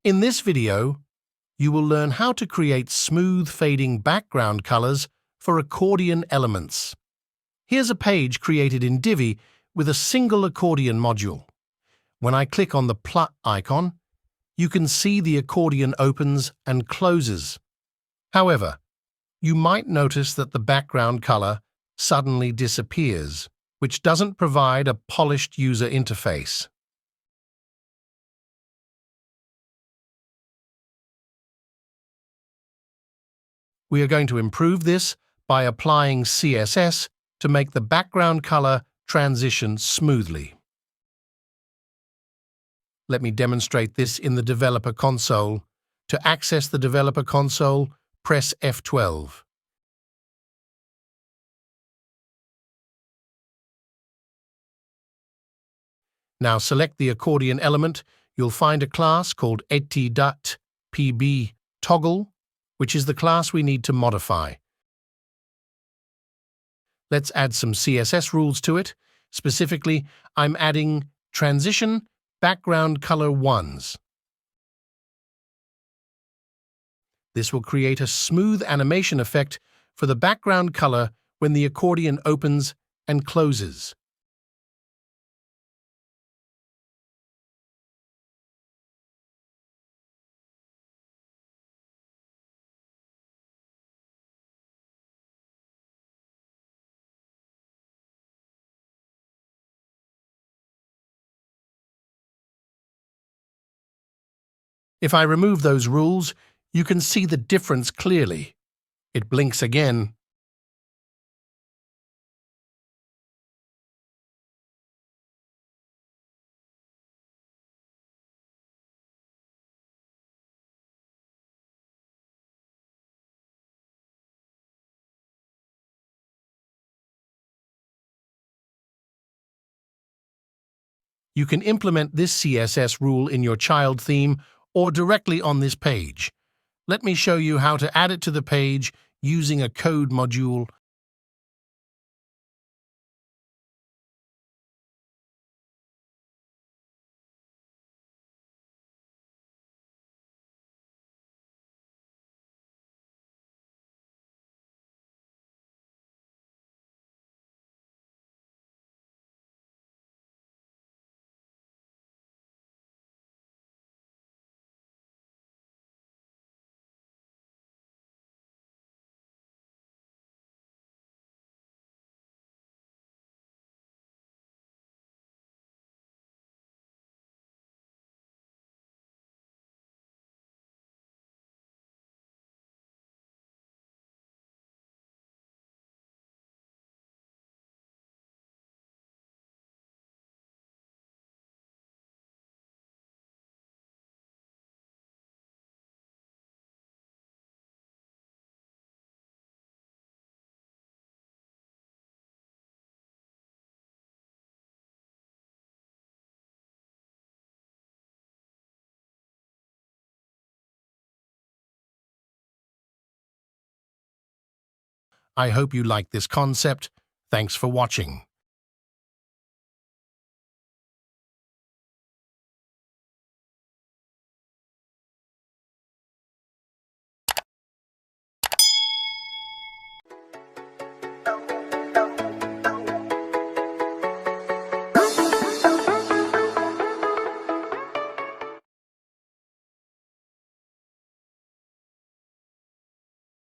In this video, you will learn how to create smooth fading background colors for accordion elements. Here's a page created in Divi with a single accordion module. When I click on the plus icon, you can see the accordion opens and closes. However, you might notice that the background color suddenly disappears, which doesn't provide a polished user interface. We are going to improve this by applying CSS to make the background color transition smoothly. Let me demonstrate this in the developer console. To access the developer console, press F12. Now select the accordion element. You'll find a class called eti.pb toggle, which is the class we need to modify. Let's add some CSS rules to it. Specifically, I'm adding transition background color 1s. This will create a smooth animation effect for the background color when the accordion opens and closes. If I remove those rules, you can see the difference clearly. It blinks again. You can implement this CSS rule in your child theme or directly on this page. Let me show you how to add it to the page using a code module. I hope you like this concept. Thanks for watching.